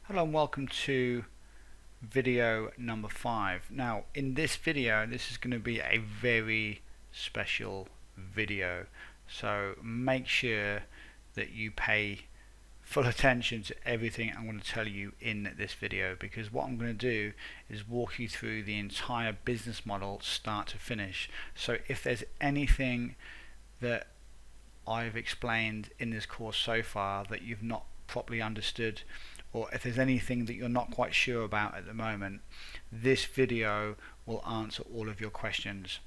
Hello and welcome to video number 5. Now in this video this is going to be a very special video, so make sure that you pay full attention to everything I'm going to tell you in this video, because what I'm going to do is walk you through the entire business model start to finish. So if there's anything that I've explained in this course so far that you've not properly understood, or if there's anything that you're not quite sure about at the moment, this video will answer all of your questions,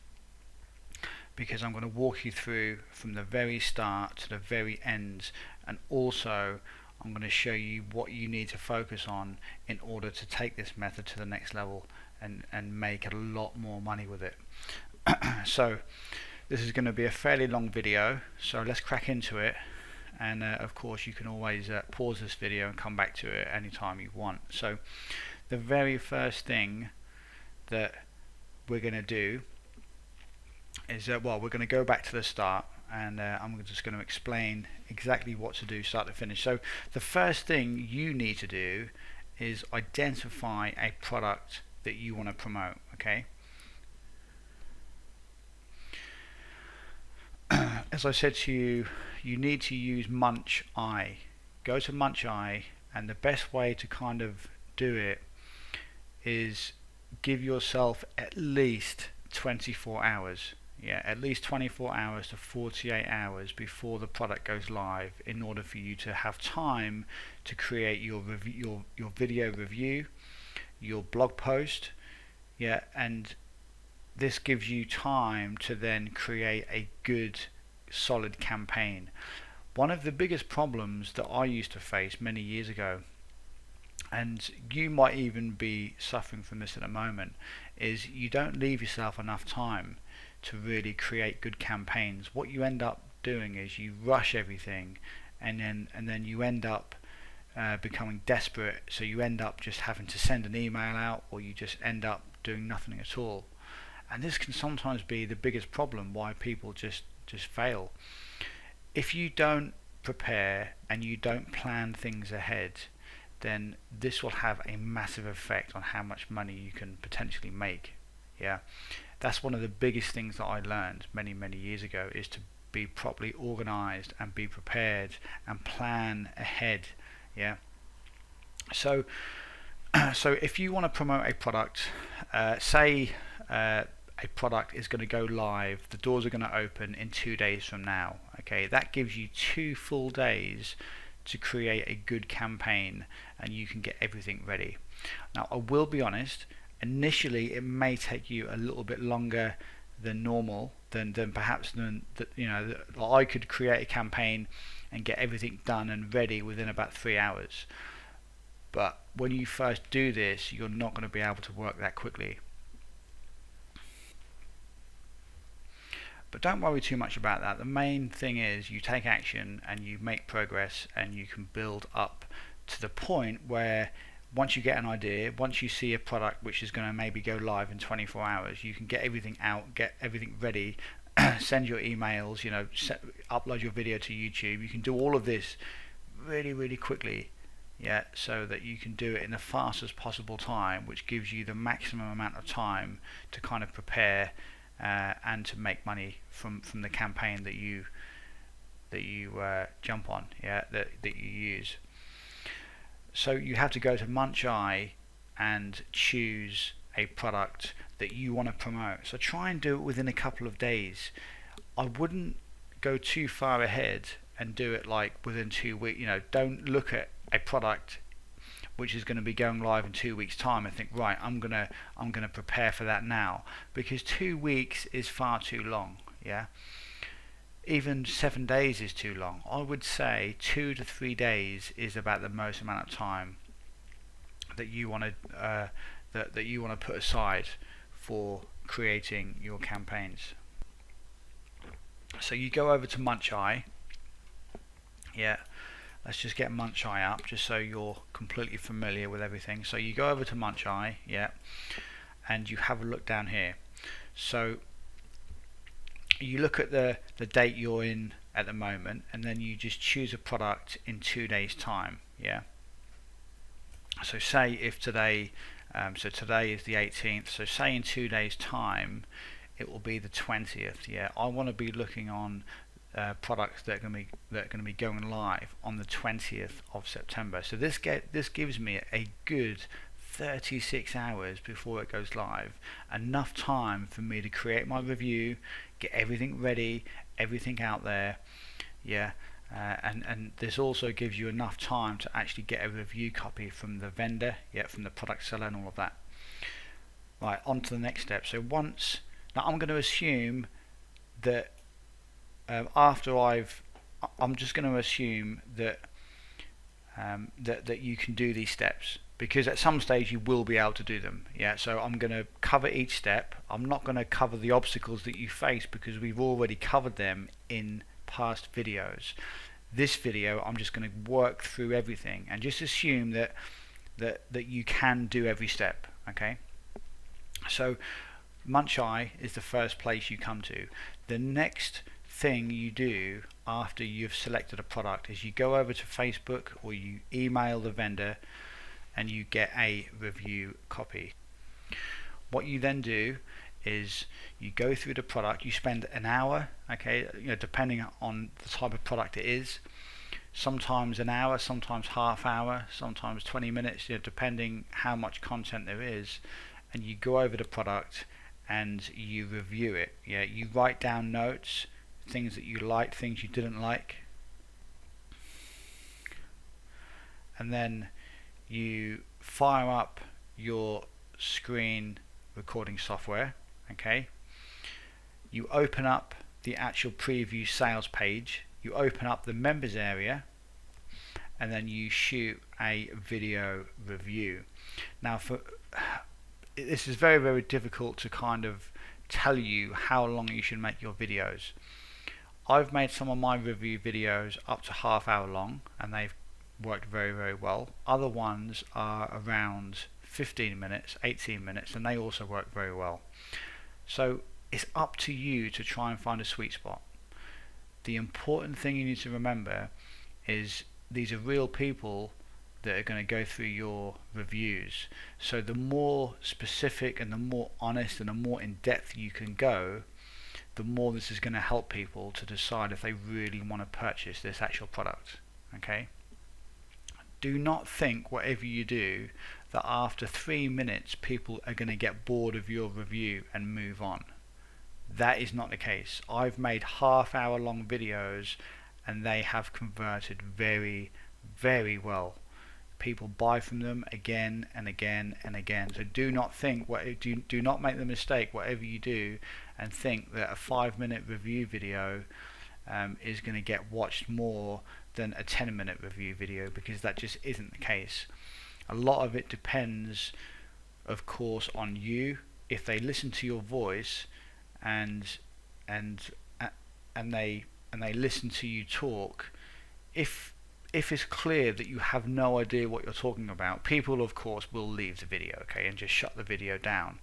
because I'm going to walk you through from the very start to the very end, and also I'm going to show you what you need to focus on in order to take this method to the next level and make a lot more money with it. So this is going to be a fairly long video, so let's crack into it. And of course you can always pause this video and come back to it anytime you want. So the very first thing that we're going to do is we're going to go back to the start, and I'm just going to explain exactly what to do start to finish. So the first thing you need to do is identify a product that you want to promote. Okay, as I said to you, you need to use Munch Eye. Go to Munch Eye, and the best way to kind of do it is give yourself at least 24 hours. Yeah, at least 24 hours to 48 hours before the product goes live, in order for you to have time to create your video review, your blog post. Yeah, and this gives you time to then create a good solid campaign. One of the biggest problems that I used to face many years ago, and you might even be suffering from this at the moment, is you don't leave yourself enough time to really create good campaigns. What you end up doing is you rush everything, and then you end up becoming desperate, so you end up just having to send an email out, or you just end up doing nothing at all. And this can sometimes be the biggest problem why people just fail. If you don't prepare and you don't plan things ahead, then this will have a massive effect on how much money you can potentially make. Yeah, that's one of the biggest things that I learned many years ago, is to be properly organized and be prepared and plan ahead. Yeah, so if you want to promote a product, say a product is going to go live, the doors are going to open in 2 days from now. Okay, that gives you 2 full days to create a good campaign, and you can get everything ready. Now I will be honest, initially it may take you a little bit longer than normal, than perhaps I could create a campaign and get everything done and ready within about 3 hours. But when you first do this, you're not going to be able to work that quickly. But don't worry too much about that. The main thing is you take action and you make progress, and you can build up to the point where once you get an idea, once you see a product which is going to maybe go live in 24 hours, you can get everything out, get everything ready, send your emails, upload your video to YouTube. You can do all of this really quickly, yeah, so that you can do it in the fastest possible time, which gives you the maximum amount of time to kind of prepare and to make money from the campaign that you jump on, yeah, that you use. So you have to go to Munch Eye and choose a product that you want to promote. So try and do it within a couple of days. I wouldn't go too far ahead and do it like within 2 weeks. Don't look at a product which is going to be going live in 2 weeks time and think, right, I'm gonna prepare for that now, because 2 weeks is far too long. Yeah, even 7 days is too long. I would say 2 to 3 days is about the most amount of time that you want to put aside for creating your campaigns. So you go over to Munch Eye. Yeah, let's just get Munch Eye up just so you're completely familiar with everything. So you go over to Munch Eye, yeah, and you have a look down here. So you look at the date you're in at the moment, and then you just choose a product in 2 days time. Yeah, So say if today, so today is the 18th, so say in 2 days time it will be the 20th. Yeah, I want to be looking on products that are going to be going live on the 20th of September. So this gives me a good 36 hours before it goes live, enough time for me to create my review, get everything ready, everything out there. Yeah. And this also gives you enough time to actually get a review copy from the vendor, from the product seller and all of that. Right, on to the next step. So now I'm going to assume that I'm just going to assume that that you can do these steps, because at some stage you will be able to do them. So I'm going to cover each step. I'm not going to cover the obstacles that you face because we've already covered them in past videos. This video I'm just going to work through everything and just assume that you can do every step. Okay, so Muncheye is the first place you come to. The next thing you do after you've selected a product is you go over to Facebook or you email the vendor and you get a review copy. What you then do is you go through the product. You spend an hour, okay, depending on the type of product it is. Sometimes an hour, sometimes half hour, sometimes 20 minutes, depending how much content there is. And you go over the product and you review it. You write down notes, things that you liked, things you didn't like, and then you fire up your screen recording software. Okay, you open up the actual preview sales page, you open up the members area, and then you shoot a video review. Now this is very, very difficult to kind of tell you how long you should make your videos. I've made some of my review videos up to half hour long and they've worked very, very well. Other ones are around 15 minutes, 18 minutes, and they also work very well. So it's up to you to try and find a sweet spot. The important thing you need to remember is these are real people that are going to go through your reviews. So the more specific and the more honest and the more in depth you can go, the more this is going to help people to decide if they really want to purchase this actual product. Okay? Do not think, whatever you do, that after 3 minutes people are going to get bored of your review and move on. That is not the case. I've made half-hour long videos and they have converted very, very well. People buy from them again and again and again. So do not think, do not make the mistake, whatever you do, and think that a 5-minute review video is going to get watched more than a 10-minute review video, because that just isn't the case. A lot of it depends, of course, on you. If they listen to your voice and they listen to you talk, if it's clear that you have no idea what you're talking about, people of course will leave the video, okay, and just shut the video down.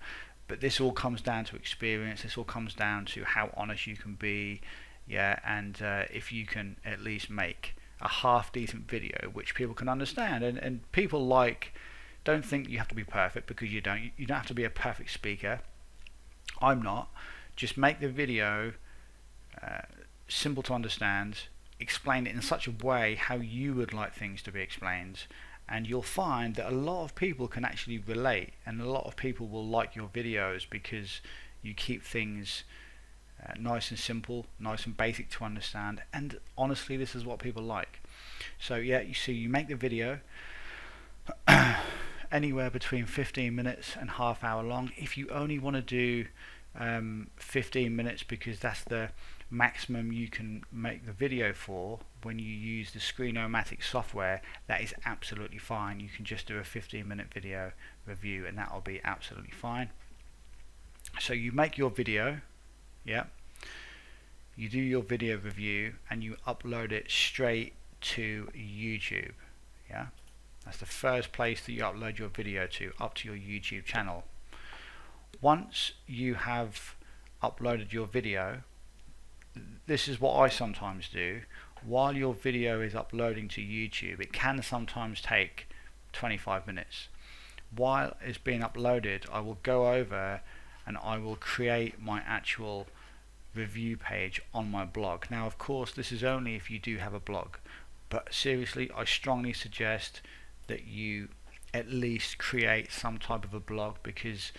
But this all comes down to experience. This all comes down to how honest you can be, and if you can at least make a half decent video which people can understand. And people don't think you have to be perfect, because you don't have to be a perfect speaker. I'm not. Just make the video simple to understand, explain it in such a way how you would like things to be explained, and you'll find that a lot of people can actually relate, and a lot of people will like your videos because you keep things nice and simple, nice and basic to understand, and honestly this is what people like. So you make the video anywhere between 15 minutes and half hour long. If you only want to do 15 minutes because that's the maximum you can make the video for when you use the Screeno-matic software, that is absolutely fine. You can just do a 15-minute video review and that will be absolutely fine. So you make your video, you do your video review and you upload it straight to YouTube. That's the first place that you upload your video to, up to your YouTube channel. Once you have uploaded your video, this is what I sometimes do. While your video is uploading to YouTube, it can sometimes take 25 minutes. While it's being uploaded, I will go over and I will create my actual review page on my blog. Now of course this is only if you do have a blog, but seriously I strongly suggest that you at least create some type of a blog, because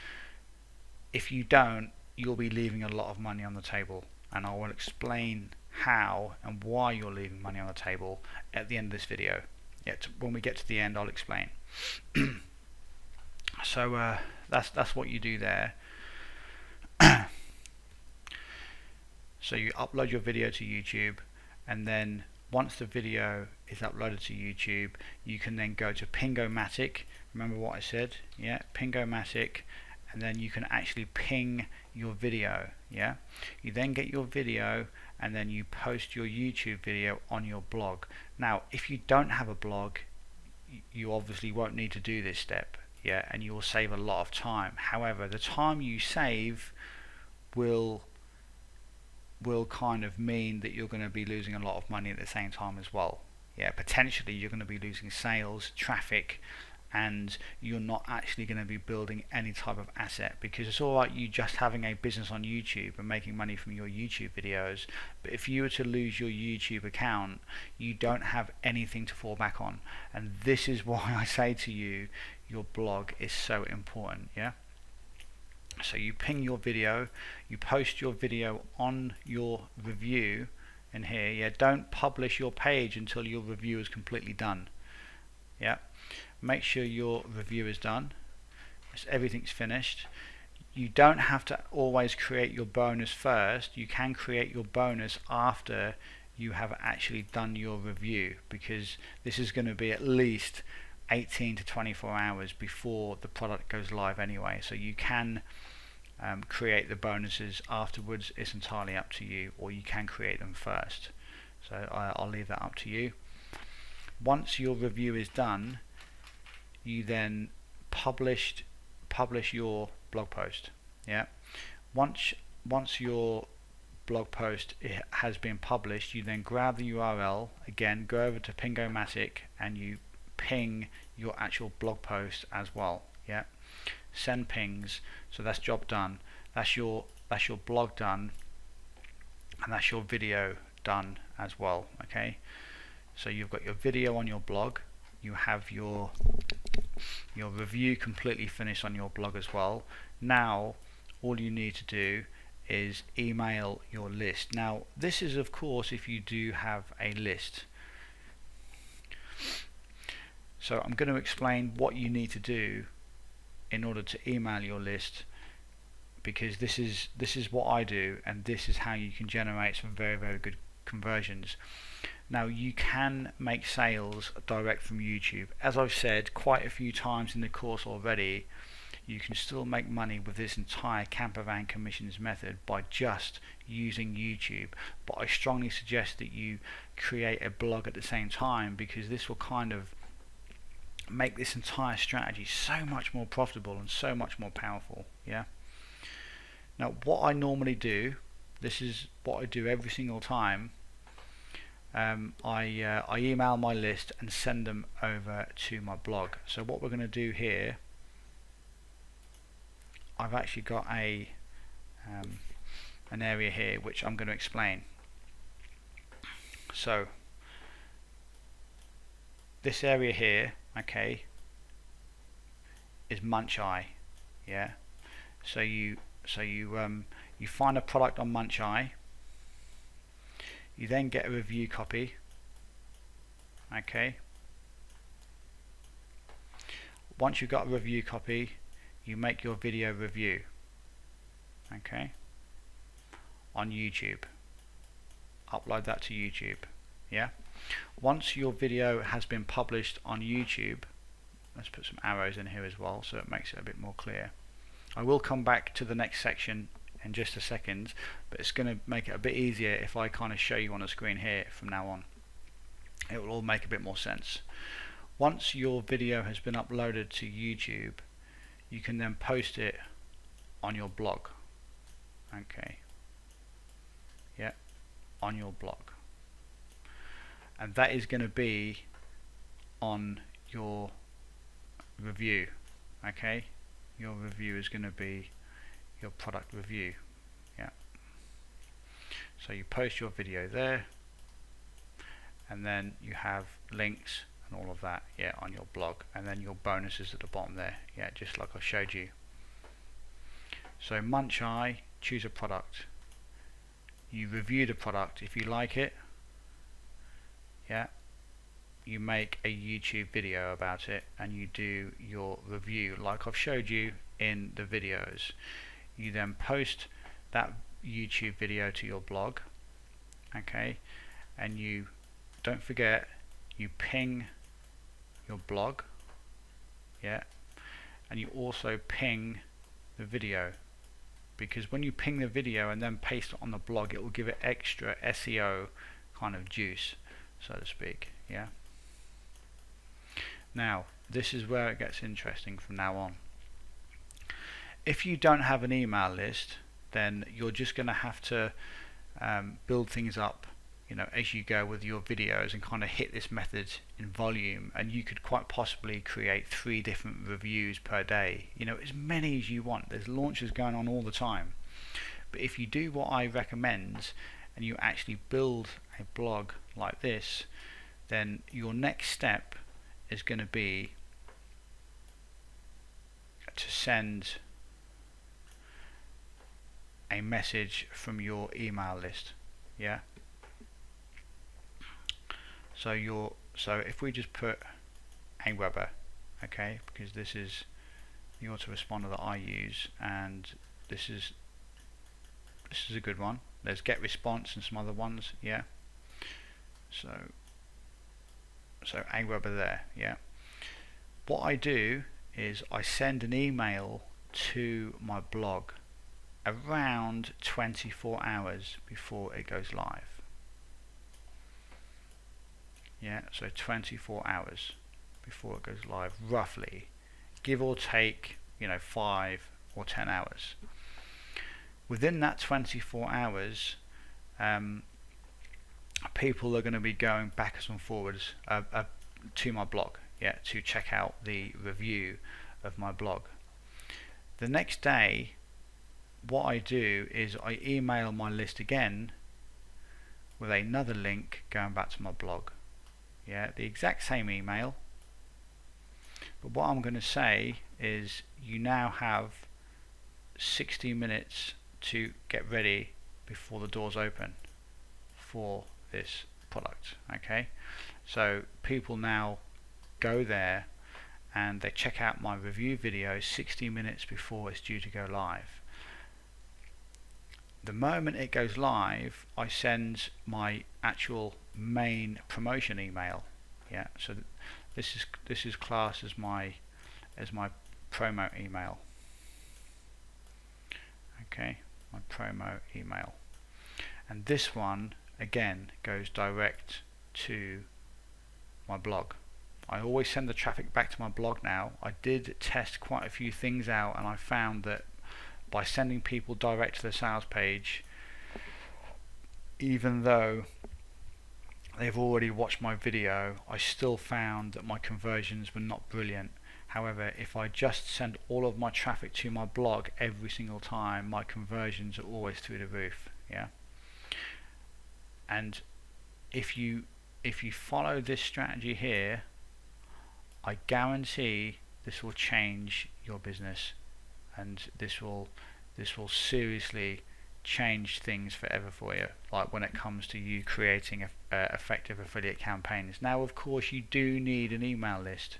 if you don't, you'll be leaving a lot of money on the table, and I will explain how and why you're leaving money on the table at the end of this video. When we get to the end I'll explain. So that's what you do there. So you upload your video to YouTube, and then once the video is uploaded to YouTube, you can then go to Pingomatic. Remember what I said? Yeah, Pingomatic, and then you can actually ping your video. Yeah, you then get your video and then you post your YouTube video on your blog. Now if you don't have a blog, you obviously won't need to do this step, yeah, and you will save a lot of time. However, the time you save will kind of mean that you're going to be losing a lot of money at the same time as well. Yeah, potentially you're going to be losing sales, traffic, and you're not actually going to be building any type of asset, because it's alright you just having a business on YouTube and making money from your YouTube videos, but if you were to lose your YouTube account, you don't have anything to fall back on. And this is why I say to you, your blog is so important. Yeah, so you ping your video, you post your video on your review in here. Yeah, don't publish your page until your review is completely done. Yeah, make sure your review is done, everything's finished. You don't have to always create your bonus first. You can create your bonus after you have actually done your review, because this is going to be at least 18 to 24 hours before the product goes live anyway, so you can create the bonuses afterwards. It's entirely up to you, or you can create them first, so I'll leave that up to you. Once your review is done, you then publish your blog post. Yeah, once your blog post has been published, you then grab the URL again, go over to Pingomatic, and you ping your actual blog post as well. Yeah, send pings. So that's job done. That's your blog done, and that's your video done as well. Okay, so you've got your video on your blog, you have your review completely finished on your blog as well. Now all you need to do is email your list. Now this is of course if you do have a list. So I'm going to explain what you need to do in order to email your list, because this is what I do, and this is how you can generate some very, very good conversions. Now you can make sales direct from YouTube. As I've said quite a few times in the course already, you can still make money with this entire campervan commissions method by just using YouTube, but I strongly suggest that you create a blog at the same time, because this will kind of make this entire strategy so much more profitable and so much more powerful. Yeah. Now what I normally do, this is what I do every single time, I email my list and send them over to my blog. So what we're going to do here, I've actually got an area here which I'm going to explain. So this area here, okay, is Muncheye. Yeah, so you find a product on Muncheye, you then get a review copy. Okay, once you've got a review copy, you make your video review, okay, on YouTube, upload that to YouTube. Yeah, once your video has been published on YouTube, let's put some arrows in here as well so it makes it a bit more clear. I will come back to the next section in just a second, but it's going to make it a bit easier if I kind of show you on the screen here from now on. It will all make a bit more sense. Once your video has been uploaded to YouTube, you can then post it on your blog. Okay, yeah, on your blog, and that is going to be on your review. Okay, your review is going to be your product review. Yeah. So you post your video there, and then you have links and all of that, yeah, on your blog, and then your bonuses at the bottom there, yeah, just like I showed you. So Munch Eye, choose a product, you review the product. If you like it, yeah, you make a YouTube video about it and you do your review like I've showed you in the videos. You then post that YouTube video to your blog, okay, and you don't forget, you ping your blog, yeah, and you also ping the video, because when you ping the video and then paste it on the blog, it will give it extra SEO kind of juice, so to speak. Yeah. Now this is where it gets interesting from now on. If you don't have an email list, then you're just going to have to build things up, you know, as you go with your videos and kind of hit this method in volume, and you could quite possibly create 3 different reviews per day, you know, as many as you want. There's launches going on all the time. But if you do what I recommend and you actually build a blog like this, then your next step is going to be to send a message from your email list. Yeah. So if we just put Aweber, okay, because this is the autoresponder that I use, and this is a good one. There's GetResponse and some other ones, yeah. So Aweber there, yeah. What I do is I send an email to my blog around 24 hours before it goes live. Yeah, so 24 hours before it goes live, roughly, give or take, you know, 5 or 10 hours. Within that 24 hours, people are going to be going backwards and forwards to my blog, yeah, to check out the review of my blog. The next day, what I do is I email my list again with another link going back to my blog. Yeah, the exact same email, but what I'm going to say is you now have 60 minutes to get ready before the doors open for this product. Okay, so people now go there and they check out my review video 60 minutes before it's due to go live. The moment it goes live, I send my actual main promotion email. Yeah, so this is classed as my promo email. Okay, my promo email, and this one again goes direct to my blog. I always send the traffic back to my blog now. I did test quite a few things out, and I found that by sending people direct to the sales page, even though they've already watched my video, I still found that my conversions were not brilliant. However, if I just send all of my traffic to my blog every single time, my conversions are always through the roof. Yeah. And if you follow this strategy here, I guarantee this will change your business, and this will seriously change things forever for you, like when it comes to you creating effective affiliate campaigns. Now of course you do need an email list,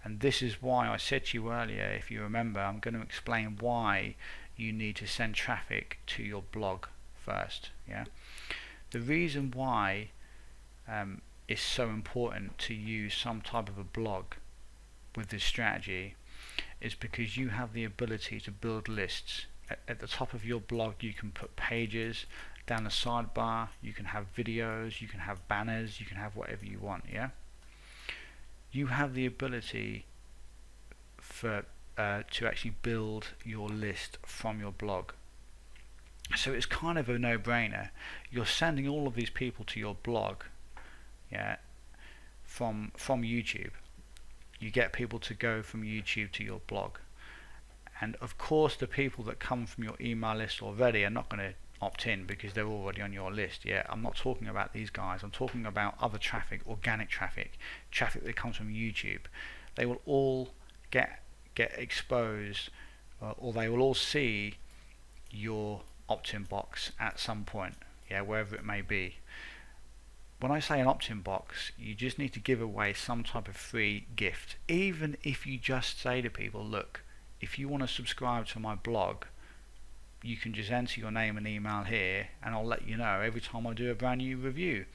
and this is why I said to you earlier, if you remember, I'm going to explain why you need to send traffic to your blog first. Yeah, the reason why it's so important to use some type of a blog with this strategy is because you have the ability to build lists. At the top of your blog you can put pages, down the sidebar you can have videos, you can have banners, you can have whatever you want. Yeah, you have the ability for to actually build your list from your blog. So it's kind of a no-brainer. You're sending all of these people to your blog, yeah, from YouTube. you get people to go from YouTube to your blog. And of course, the people that come from your email list already are not going to opt in because they're already on your list. Yeah, I'm not talking about these guys. I'm talking about other traffic, organic traffic, traffic that comes from YouTube. They will all get exposed, or they will all see your opt-in box at some point. Yeah, wherever it may be. When I say an opt-in box, you just need to give away some type of free gift. Even if you just say to people, look, if you want to subscribe to my blog, you can just enter your name and email here and I'll let you know every time I do a brand new review.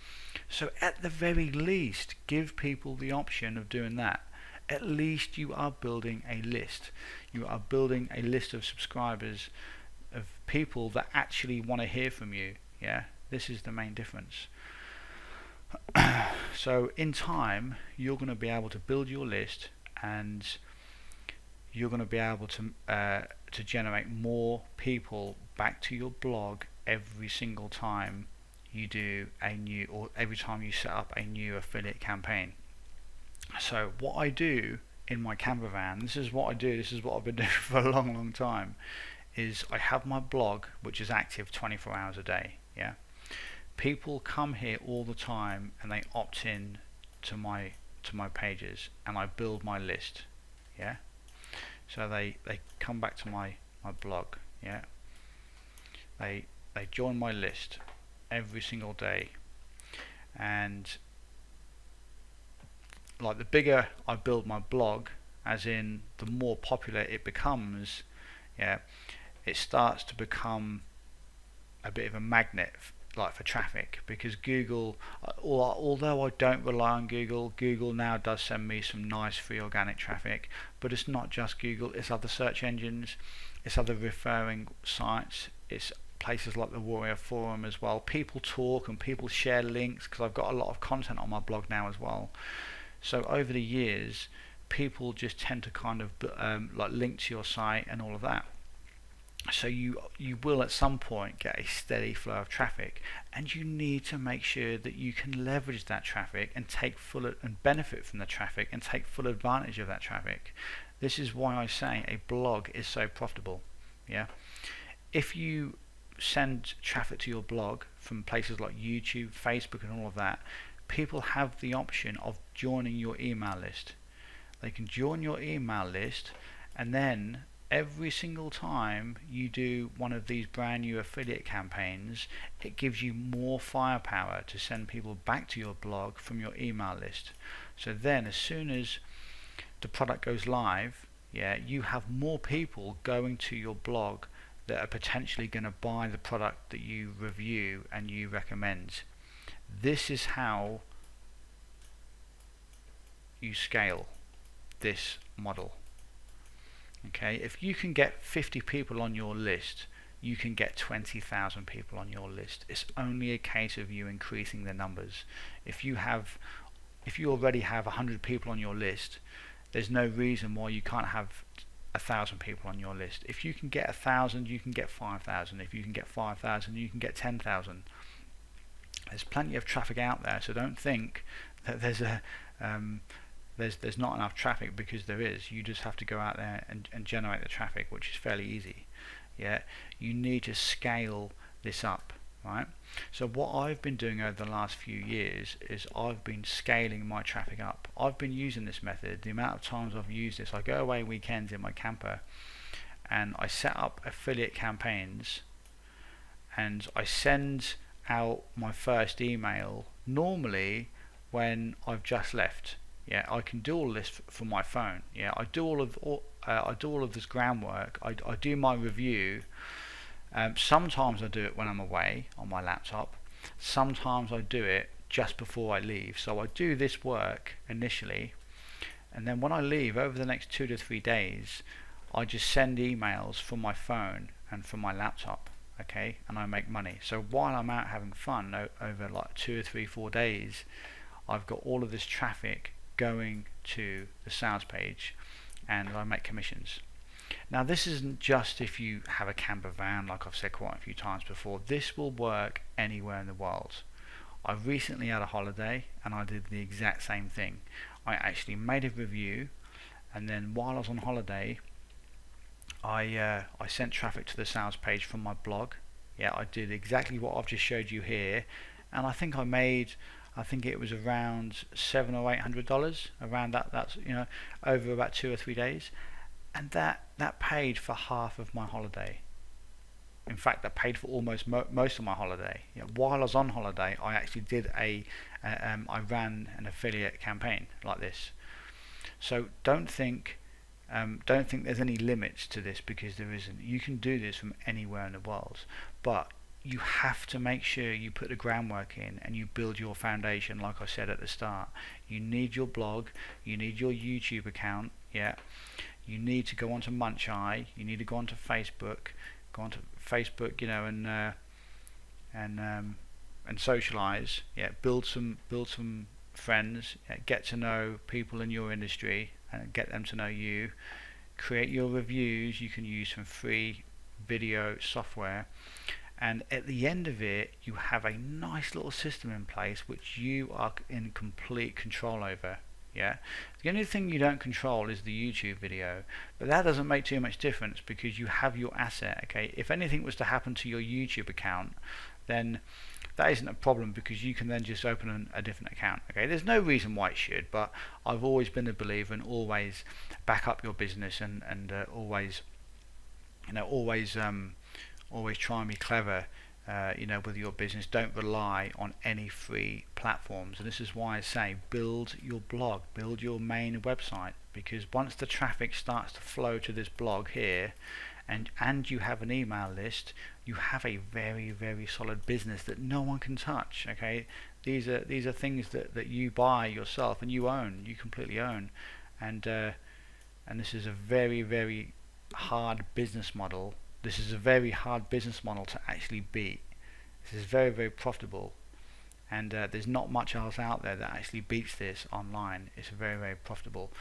So at the very least, give people the option of doing that. At least you are building a list. You are building a list of subscribers, of people that actually want to hear from you. Yeah, this is the main difference. So in time, you're going to be able to build your list, and you're going to be able to generate more people back to your blog every single time you do or every time you set up a new affiliate campaign. So what I do in my camper van, this is what I've been doing for a long time, is I have my blog which is active 24 hours a day. Yeah, people come here all the time and they opt in to my pages, and I build my list. Yeah, so they come back to my blog. Yeah, they join my list every single day, and like the bigger I build my blog, as in the more popular it becomes, yeah, it starts to become a bit of a magnet like for traffic, because Google, although I don't rely on Google now does send me some nice free organic traffic, but it's not just Google, it's other search engines, it's other referring sites, it's places like the Warrior Forum as well. People talk and people share links, because I've got a lot of content on my blog now as well. So over the years, people just tend to kind of like link to your site and all of that. So you will at some point get a steady flow of traffic, and you need to make sure that you can leverage that traffic and take full and benefit from the traffic and take full advantage of that traffic. This is why I say a blog is so profitable. Yeah, if you send traffic to your blog from places like YouTube, Facebook and all of that, people have the option of joining your email list. They can join your email list, and then every single time you do one of these brand new affiliate campaigns, it gives you more firepower to send people back to your blog from your email list. So then as soon as the product goes live, yeah, you have more people going to your blog that are potentially going to buy the product that you review and you recommend. This is how you scale this model. Okay, if you can get 50 people on your list, you can get 20,000 people on your list. It's only a case of you increasing the numbers. If you already have 100 people on your list, there's no reason why you can't have 1,000 people on your list. If you can get 1,000, you can get 5,000. If you can get 5,000, you can get 10,000. There's plenty of traffic out there, so don't think that there's not enough traffic, because there is. You just have to go out there and generate the traffic, which is fairly easy. Yeah, you need to scale this up, right? So what I've been doing over the last few years is I've been scaling my traffic up. I've been using this method. The amount of times I've used this, I go away weekends in my camper and I set up affiliate campaigns, and I send out my first email normally when I've just left. Yeah, I can do all this from my phone. Yeah, I do all of this groundwork. I do my review. Sometimes I do it when I'm away on my laptop. Sometimes I do it just before I leave. So I do this work initially, and then when I leave, over the next 2 to 3 days, I just send emails from my phone and from my laptop. Okay, and I make money. So while I'm out having fun over like 2 or 3, 4 days, I've got all of this traffic going to the sales page, and I make commissions. Now this isn't just if you have a camper van, like I've said quite a few times before. This will work anywhere in the world. I recently had a holiday and I did the exact same thing. I actually made a review, and then while I was on holiday, I sent traffic to the sales page from my blog. Yeah, I did exactly what I've just showed you here, and I think it was around $700 or $800, around that. That's over about 2 or 3 days, and that paid for half of my holiday. In fact, that paid for almost most of my holiday. While I was on holiday, I actually did I ran an affiliate campaign like this. So don't think there's any limits to this, because there isn't. You can do this from anywhere in the world, but you have to make sure you put the groundwork in and you build your foundation. Like I said at the start, you need your blog, you need your YouTube account, you need to go onto MunchEye, you need to go onto Facebook, and socialize, build some friends, get to know people in your industry and get them to know you. Create your reviews. You can use some free video software, and at the end of it you have a nice little system in place which you are in complete control over. The only thing you don't control is the YouTube video, but that doesn't make too much difference because you have your asset. Okay, if anything was to happen to your YouTube account, then that isn't a problem, because you can then just open a different account. Okay, there's no reason why it should, but I've always been a believer in always back up your business and always try and be clever with your business. Don't rely on any free platforms, and this is why I say build your blog, build your main website, because once the traffic starts to flow to this blog here, and you have an email list, you have a very, very solid business that no one can touch. Okay, these are things that you buy yourself and you completely own, and this is a very, very hard business model. This is a very hard business model to actually beat. This is very, very profitable, and there's not much else out there that actually beats this online. It's very, very profitable,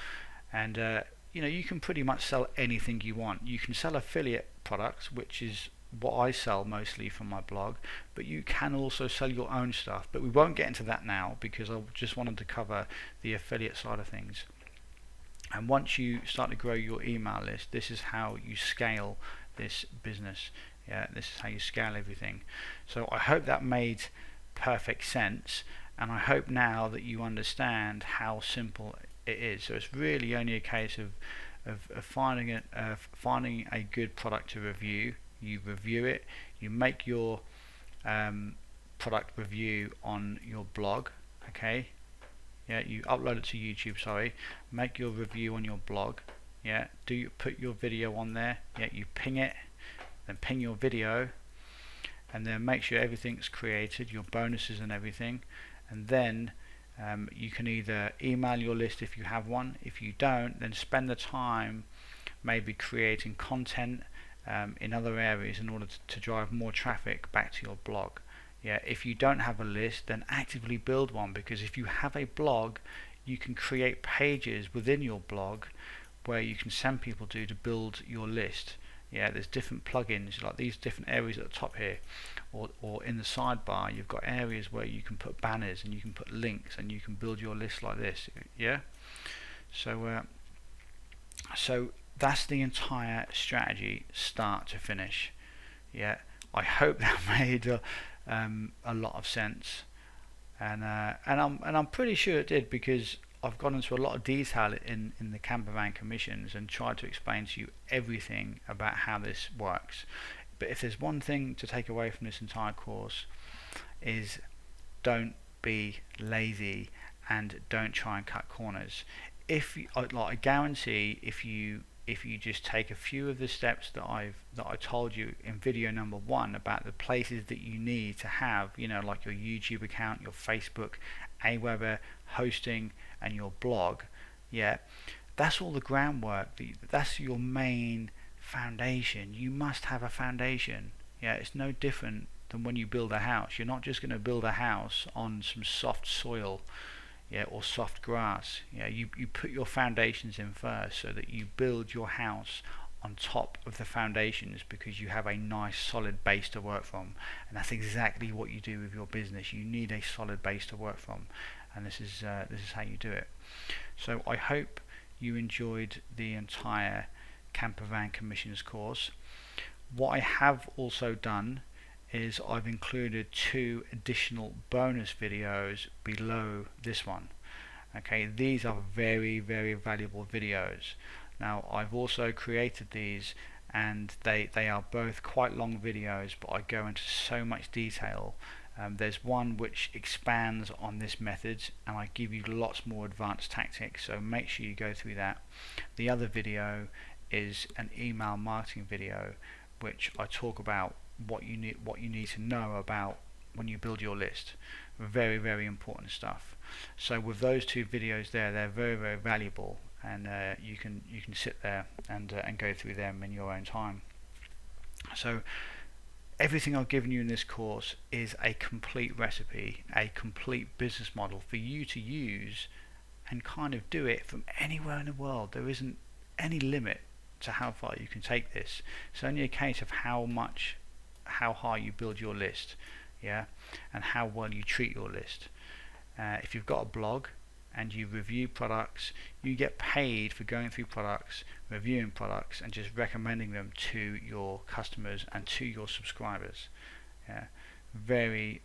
and you can pretty much sell anything you want. You can sell affiliate products, which is what I sell mostly from my blog, but you can also sell your own stuff, but we won't get into that now because I just wanted to cover the affiliate side of things. And once you start to grow your email list, this is how you scale this business. This is how you scale everything. So I hope that made perfect sense, and I hope now that you understand how simple it is. So it's really only a case of finding a good product to review. You review it, you make your product review on your blog. Okay, you upload it to YouTube, make your review on your blog. Put your video on there, you ping it, then ping your video, and then make sure everything's created, your bonuses and everything, and then you can either email your list if you have one. If you don't, then spend the time maybe creating content in other areas in order to drive more traffic back to your blog. If you don't have a list, then actively build one, because if you have a blog, you can create pages within your blog where you can send people to build your list. There's different plugins, like these different areas at the top here, or in the sidebar you've got areas where you can put banners and you can put links and you can build your list like this. So that's the entire strategy, start to finish. I hope that made a lot of sense, and I'm pretty sure it did, because I've gone into a lot of detail in the campervan commissions and tried to explain to you everything about how this works. But if there's one thing to take away from this entire course, is don't be lazy and don't try and cut corners. I guarantee if you just take a few of the steps that I told you in video number 1 about the places that you need to have, like your YouTube account, your Facebook, Aweber, hosting, and your blog, that's all the groundwork. That's your main foundation. You must have a foundation. It's no different than when you build a house. You're not just going to build a house on some soft soil, or soft grass. You put your foundations in first, so that you build your house on top of the foundations, because you have a nice solid base to work from. And that's exactly what you do with your business. You need a solid base to work from. and this is how you do it. So I hope you enjoyed the entire Campervan Commissions course. What I have also done is I've included 2 additional bonus videos below this one. Okay, these are very valuable videos. Now I've also created these, and they are both quite long videos, but I go into so much detail. There's one which expands on this method, and I give you lots more advanced tactics, so make sure you go through that. The other video is an email marketing video, which I talk about what you need to know about when you build your list. Very important stuff. So with those 2 videos there, they're very valuable, and you can sit there and go through them in your own time. So everything I've given you in this course is a complete recipe, a complete business model for you to use and kind of do it from anywhere in the world. There isn't any limit to how far you can take this. It's only a case of how high you build your list, yeah, and how well you treat your list. If you've got a blog and you review products, you get paid for going through products, reviewing products, and just recommending them to your customers and to your subscribers. Yeah, very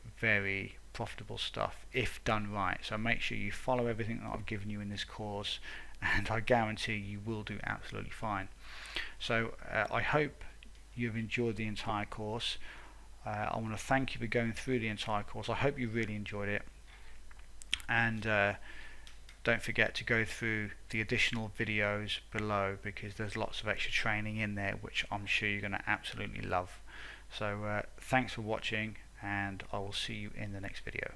profitable stuff if done right. So make sure you follow everything that I've given you in this course, and I guarantee you will do absolutely fine. So I hope you've enjoyed the entire course. I want to thank you for going through the entire course. I hope you really enjoyed it, and don't forget to go through the additional videos below, because there's lots of extra training in there which I'm sure you're going to absolutely love. So thanks for watching, and I will see you in the next video.